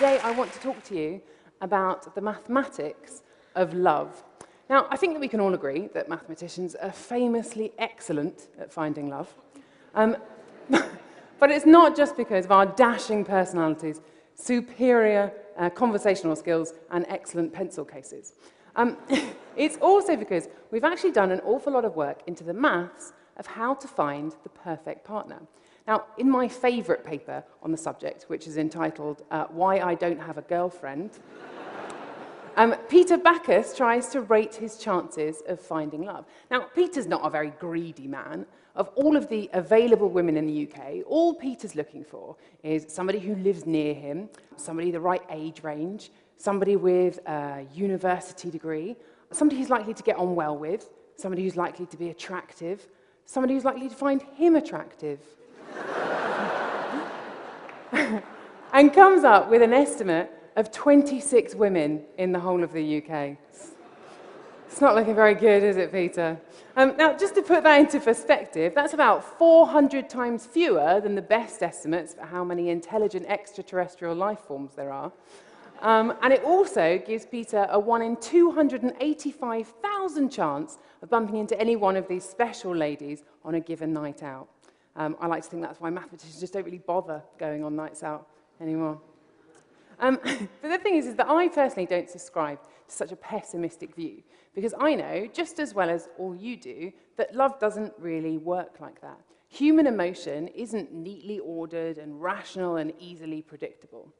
today I want to talk to you about the mathematics of love. Now, I think that we can all agree that mathematicians are famously excellent at finding love. But it's not just because of our dashing personalities, superior conversational skills, and excellent pencil cases. It's also because we've actually done an awful lot of work into the maths of how to find the perfect partner. Now, in my favourite paper on the subject, which is entitled Why I Don't Have a Girlfriend, Peter Backus tries to rate his chances of finding love. Now, Peter's not a very greedy man. Of all of the available women in the UK, all Peter's looking for is somebody who lives near him, somebody the right age range, somebody with a university degree, somebody who's likely to get on well with, somebody who's likely to be attractive, somebody who's likely to find him attractive. And comes up with an estimate of 26 women in the whole of the UK. It's not looking very good, is it, Peter? Now, just to put that into perspective, that's about 400 times fewer than the best estimates for how many intelligent extraterrestrial life forms there are. And it also gives Peter a 1 in 285,000 chance of bumping into any one of these special ladies on a given night out. I like to think that's why mathematicians just don't really bother going on nights out anymore. But the thing is that I personally don't subscribe to such a pessimistic view, because I know, just as well as all you do, that love doesn't really work like that. Human emotion isn't neatly ordered and rational and easily predictable.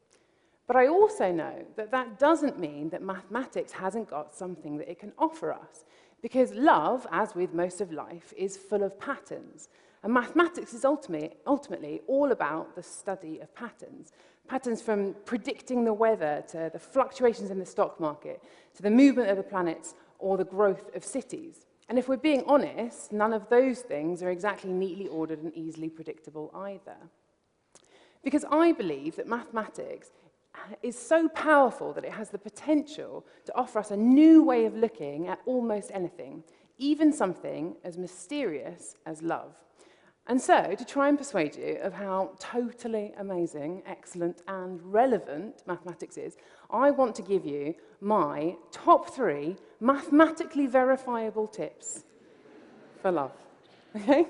But I also know that that doesn't mean that mathematics hasn't got something that it can offer us, because love, as with most of life, is full of patterns. And mathematics is ultimately all about the study of patterns. Patterns from predicting the weather to the fluctuations in the stock market, to the movement of the planets or the growth of cities. And if we're being honest, none of those things are exactly neatly ordered and easily predictable either. Because I believe that mathematics is so powerful that it has the potential to offer us a new way of looking at almost anything, even something as mysterious as love. And so, to try and persuade you of how totally amazing, excellent, and relevant mathematics is, I want to give you my top 3 mathematically verifiable tips for love. Okay?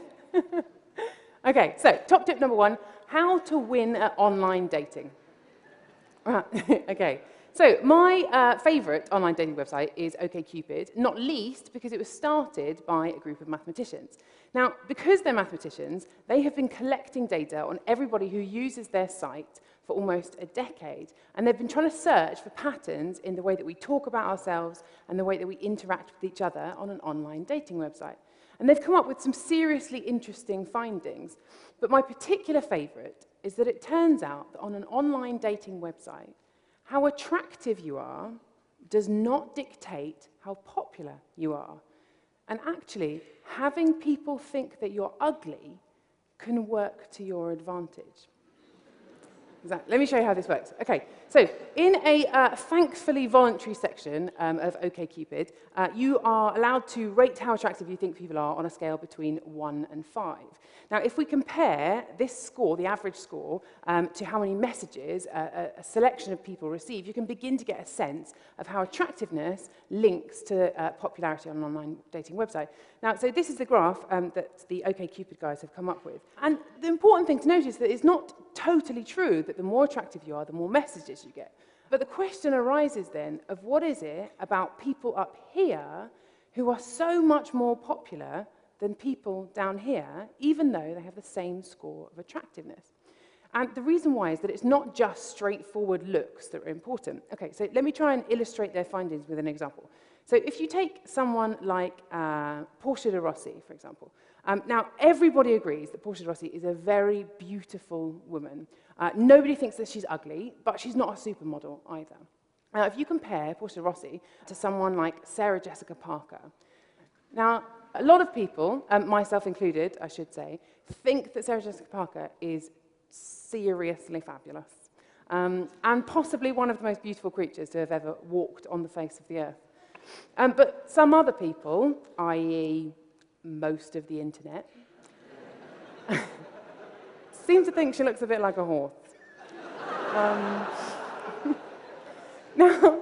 Okay, so top tip number 1, how to win at online dating. Okay, so my favourite online dating website is OkCupid, not least because it was started by a group of mathematicians. Now, because they're mathematicians, they have been collecting data on everybody who uses their site for almost a decade, and they've been trying to search for patterns in the way that we talk about ourselves and the way that we interact with each other on an online dating website. And they've come up with some seriously interesting findings, but my particular favourite is that it turns out that on an online dating website, how attractive you are does not dictate how popular you are. And actually, having people think that you're ugly can work to your advantage. Let me show you how this works. Okay, so in a thankfully voluntary section of OkCupid, you are allowed to rate how attractive you think people are on a scale between 1 and 5. Now, if we compare this score, the average score, to how many messages a selection of people receive, you can begin to get a sense of how attractiveness links to popularity on an online dating website. Now, so this is the graph that the OkCupid guys have come up with. And the important thing to notice is that it's not totally true that the more attractive you are, the more messages you get. But the question arises then of what is it about people up here who are so much more popular than people down here, even though they have the same score of attractiveness. And the reason why is that it's not just straightforward looks that are important. Okay, so let me try and illustrate their findings with an example. So if you take someone like Portia de Rossi, for example. Now, everybody agrees that Portia de Rossi is a very beautiful woman. Nobody thinks that she's ugly, but she's not a supermodel either. If you compare Portia de Rossi to someone like Sarah Jessica Parker, now, a lot of people, myself included, I should say, think that Sarah Jessica Parker is seriously fabulous, and possibly one of the most beautiful creatures to have ever walked on the face of the earth. But some other people, i.e. most of the internet, seem to think she looks a bit like a horse. Now,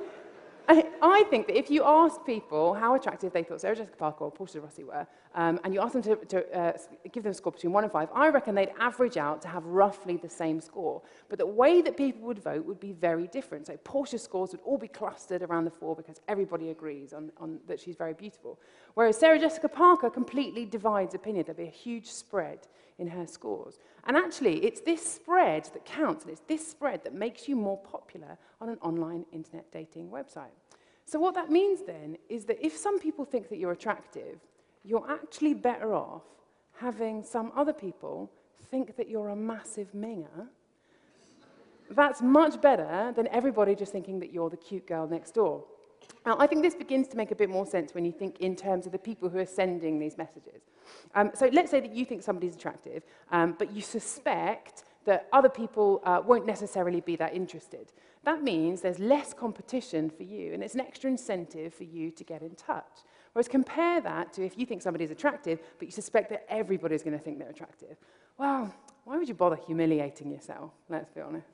I think that if you ask people how attractive they thought Sarah Jessica Parker or Portia de Rossi were, and you ask them to give them a score between 1 and 5, I reckon they'd average out to have roughly the same score. But the way that people would vote would be very different. So Portia's scores would all be clustered around the 4 because everybody agrees on that she's very beautiful. Whereas Sarah Jessica Parker completely divides opinion. There'd be a huge spread in her scores. And actually, it's this spread that counts, and it's this spread that makes you more popular on an online internet dating website. So what that means then is that if some people think that you're attractive, you're actually better off having some other people think that you're a massive minger. That's much better than everybody just thinking that you're the cute girl next door. Now, I think this begins to make a bit more sense when you think in terms of the people who are sending these messages. So let's say that you think somebody's attractive, but you suspect that other people won't necessarily be that interested. That means there's less competition for you, and it's an extra incentive for you to get in touch. Whereas compare that to if you think somebody's attractive, but you suspect that everybody's going to think they're attractive. Well, why would you bother humiliating yourself? Let's be honest.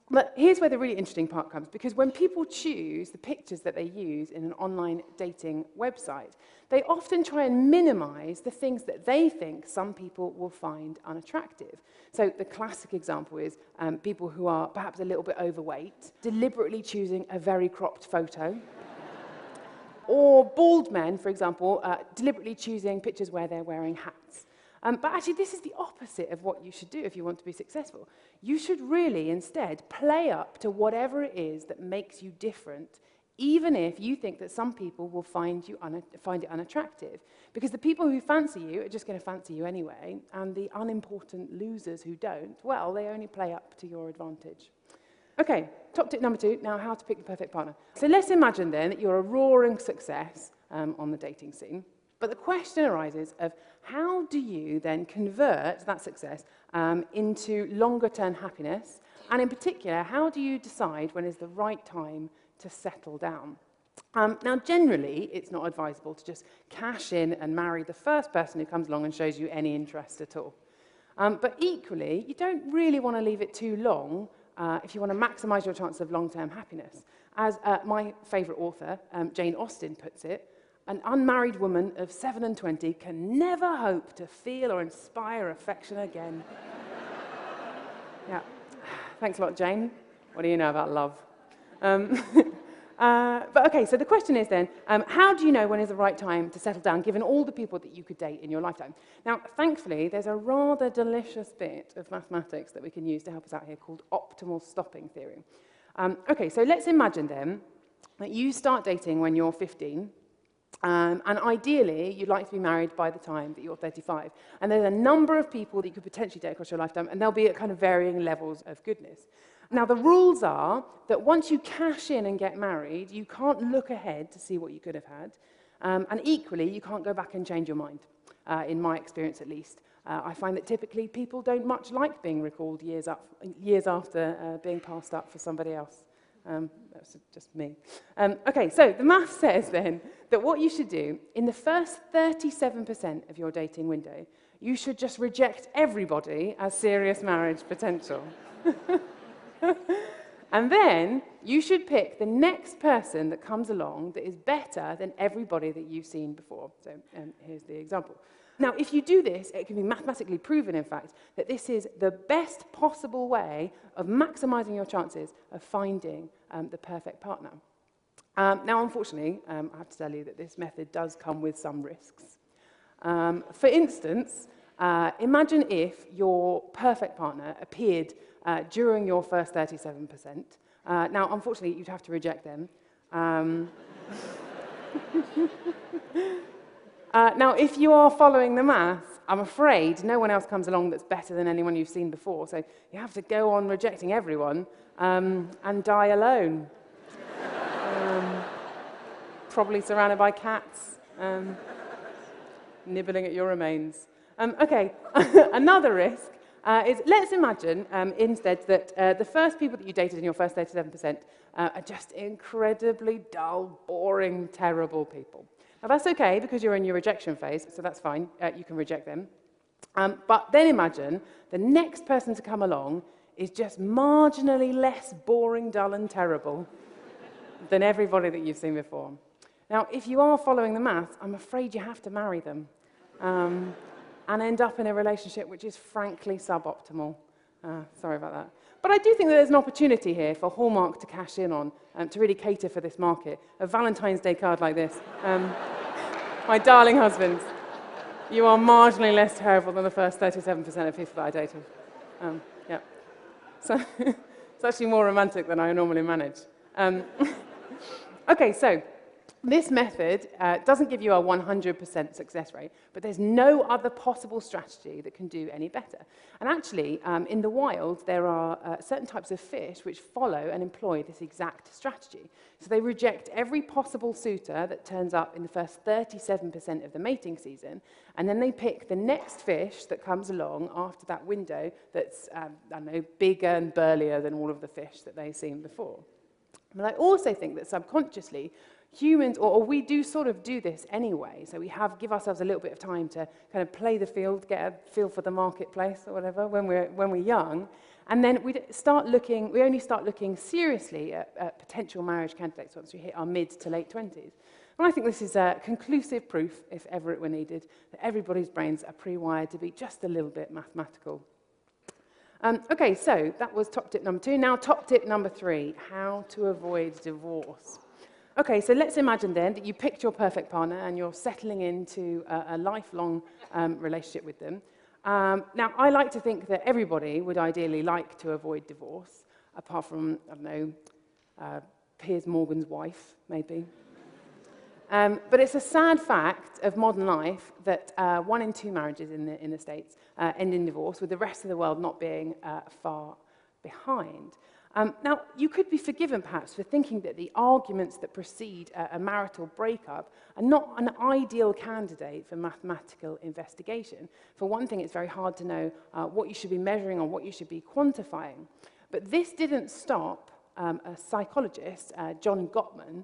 But here's where the really interesting part comes, because when people choose the pictures that they use in an online dating website, they often try and minimize the things that they think some people will find unattractive. So the classic example is people who are perhaps a little bit overweight, deliberately choosing a very cropped photo, or bald men, for example, deliberately choosing pictures where they're wearing hats. But actually, this is the opposite of what you should do if you want to be successful. You should really, instead, play up to whatever it is that makes you different, even if you think that some people will find it unattractive. Because the people who fancy you are just going to fancy you anyway, and the unimportant losers who don't, well, they only play up to your advantage. Okay, top tip number 2, now how to pick the perfect partner. So let's imagine then that you're a roaring success on the dating scene. But the question arises of how do you then convert that success into longer-term happiness? And in particular, how do you decide when is the right time to settle down? Now, generally, it's not advisable to just cash in and marry the first person who comes along and shows you any interest at all. But equally, you don't really want to leave it too long if you want to maximize your chance of long-term happiness. As my favorite author, Jane Austen, puts it, an unmarried woman of 7 and 20 can never hope to feel or inspire affection again. Yeah. Thanks a lot, Jane. What do you know about love? But okay, so the question is then, how do you know when is the right time to settle down, given all the people that you could date in your lifetime? Now, thankfully, there's a rather delicious bit of mathematics that we can use to help us out here called optimal stopping theory. Okay, so let's imagine then that you start dating when you're 15, and ideally, you'd like to be married by the time that you're 35. And there's a number of people that you could potentially date across your lifetime, and they'll be at kind of varying levels of goodness. Now, the rules are that once you cash in and get married, you can't look ahead to see what you could have had. And equally, you can't go back and change your mind, in my experience at least. I find that typically people don't much like being recalled years after being passed up for somebody else. That's just me. Okay, so the math says then that what you should do, in the first 37% of your dating window, you should just reject everybody as serious marriage potential. And then you should pick the next person that comes along that is better than everybody that you've seen before. So here's the example. Now, if you do this, it can be mathematically proven, in fact, that this is the best possible way of maximizing your chances of finding the perfect partner. Now, unfortunately, I have to tell you that this method does come with some risks. For instance, imagine if your perfect partner appeared during your first 37%. Now, unfortunately, you'd have to reject them. Now, if you are following the math, I'm afraid no one else comes along that's better than anyone you've seen before, so you have to go on rejecting everyone and die alone. Probably surrounded by cats, nibbling at your remains. Okay, another risk is, let's imagine instead that the first people that you dated in your first 37% are just incredibly dull, boring, terrible people. Now, that's okay because you're in your rejection phase, so that's fine. You can reject them. But then imagine the next person to come along is just marginally less boring, dull, and terrible than everybody that you've seen before. Now, if you are following the maths, I'm afraid you have to marry them and end up in a relationship which is frankly suboptimal. Sorry about that. But I do think that there's an opportunity here for Hallmark to cash in on, to really cater for this market. A Valentine's Day card like this. My darling husbands, you are marginally less terrible than the first 37% of people that I dated. Yeah. So it's actually more romantic than I normally manage. Okay, so this method doesn't give you a 100% success rate, but there's no other possible strategy that can do any better. And actually, in the wild, there are certain types of fish which follow and employ this exact strategy. So they reject every possible suitor that turns up in the first 37% of the mating season, and then they pick the next fish that comes along after that window that's, I don't know, bigger and burlier than all of the fish that they've seen before. But I also think that subconsciously, humans, or we do sort of do this anyway, so we give ourselves a little bit of time to kind of play the field, get a feel for the marketplace or whatever when we're young, and then we only start looking seriously at potential marriage candidates once we hit our mid to late 20s. And I think this is conclusive proof, if ever it were needed, that everybody's brains are pre-wired to be just a little bit mathematical. Okay, so that was top tip number 2. Now top tip number 3, how to avoid divorce. Okay, so let's imagine then that you picked your perfect partner and you're settling into a lifelong relationship with them. Now, I like to think that everybody would ideally like to avoid divorce, apart from, I don't know, Piers Morgan's wife, maybe. But it's a sad fact of modern life that 1 in 2 marriages in the States end in divorce, with the rest of the world not being far behind. Now, you could be forgiven, perhaps, for thinking that the arguments that precede a marital breakup are not an ideal candidate for mathematical investigation. For one thing, it's very hard to know what you should be measuring or what you should be quantifying. But this didn't stop a psychologist, John Gottman,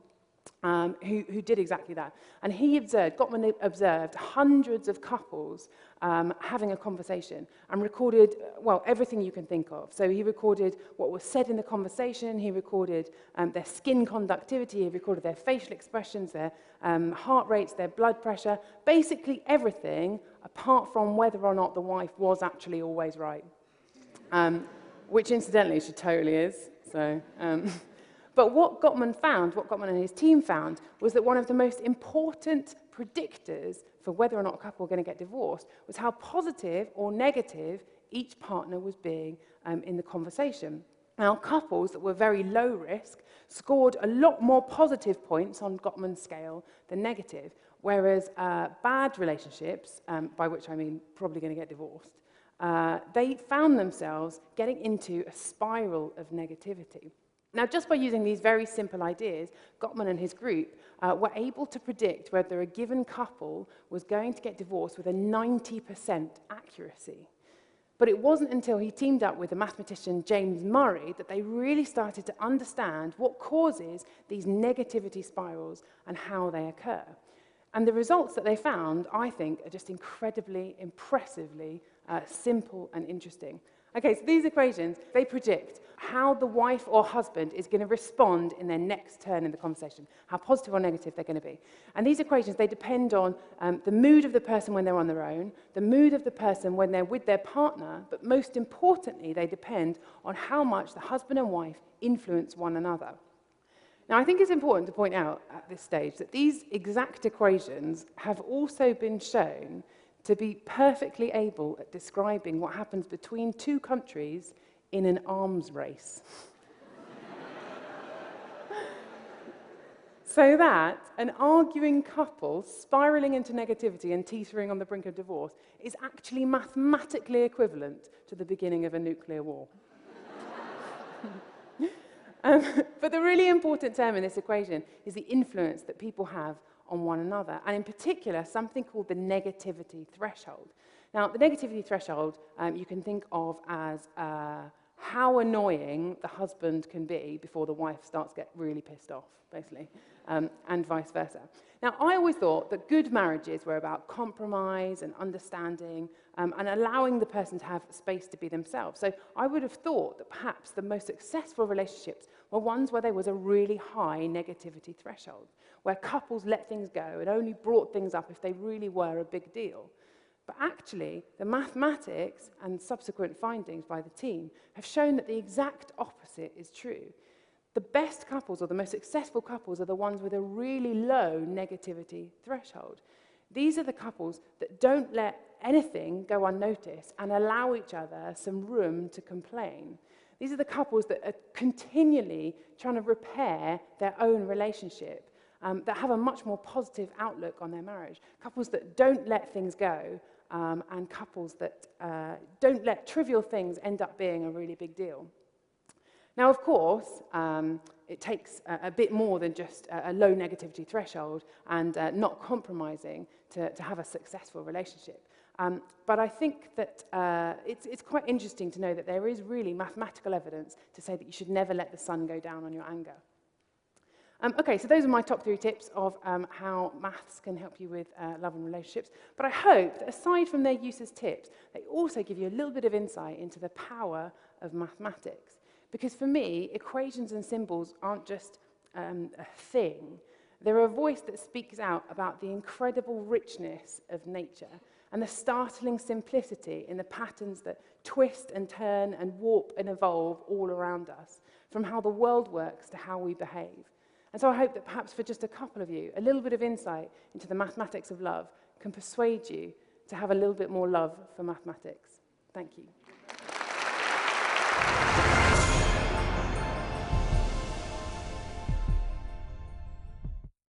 who did exactly that. And Gottman observed hundreds of couples having a conversation and recorded, well, everything you can think of. So he recorded what was said in the conversation, he recorded their skin conductivity, he recorded their facial expressions, their heart rates, their blood pressure, basically everything apart from whether or not the wife was actually always right. Which incidentally she totally is. So. But what Gottman and his team found, was that one of the most important predictors for whether or not a couple were going to get divorced was how positive or negative each partner was being in the conversation. Now, couples that were very low risk scored a lot more positive points on Gottman's scale than negative, whereas bad relationships, by which I mean probably going to get divorced, they found themselves getting into a spiral of negativity. Now, just by using these very simple ideas, Gottman and his group were able to predict whether a given couple was going to get divorced with a 90% accuracy. But it wasn't until he teamed up with the mathematician James Murray that they really started to understand what causes these negativity spirals and how they occur. And the results that they found, I think, are just incredibly, impressively simple and interesting. Okay, so these equations, they predict how the wife or husband is going to respond in their next turn in the conversation, how positive or negative they're going to be. And these equations, they depend on the mood of the person when they're on their own, the mood of the person when they're with their partner, but most importantly, they depend on how much the husband and wife influence one another. Now, I think it's important to point out at this stage that these exact equations have also been shown to be perfectly able at describing what happens between 2 countries in an arms race. So that an arguing couple spiraling into negativity and teetering on the brink of divorce is actually mathematically equivalent to the beginning of a nuclear war. But the really important term in this equation is the influence that people have on one another, and in particular, something called the negativity threshold. Now, the negativity threshold you can think of as how annoying the husband can be before the wife starts to get really pissed off, basically, and vice versa. Now, I always thought that good marriages were about compromise and understanding and allowing the person to have space to be themselves. So I would have thought that perhaps the most successful relationships were ones where there was a really high negativity threshold, where couples let things go and only brought things up if they really were a big deal. But actually, the mathematics and subsequent findings by the team have shown that the exact opposite is true. The best couples, or the most successful couples, are the ones with a really low negativity threshold. These are the couples that don't let anything go unnoticed and allow each other some room to complain. These are the couples that are continually trying to repair their own relationship, that have a much more positive outlook on their marriage. Couples that don't let things go, and couples that don't let trivial things end up being a really big deal. Now, of course, it takes a bit more than just a low negativity threshold and not compromising to have a successful relationship. But I think that it's quite interesting to know that there is really mathematical evidence to say that you should never let the sun go down on your anger. Okay, so those are my top 3 tips of how maths can help you with love and relationships. But I hope that aside from their use as tips, they also give you a little bit of insight into the power of mathematics. Because for me, equations and symbols aren't just a thing. They're a voice that speaks out about the incredible richness of nature and the startling simplicity in the patterns that twist and turn and warp and evolve all around us, from how the world works to how we behave. And so I hope that perhaps for just a couple of you, a little bit of insight into the mathematics of love can persuade you to have a little bit more love for mathematics. Thank you.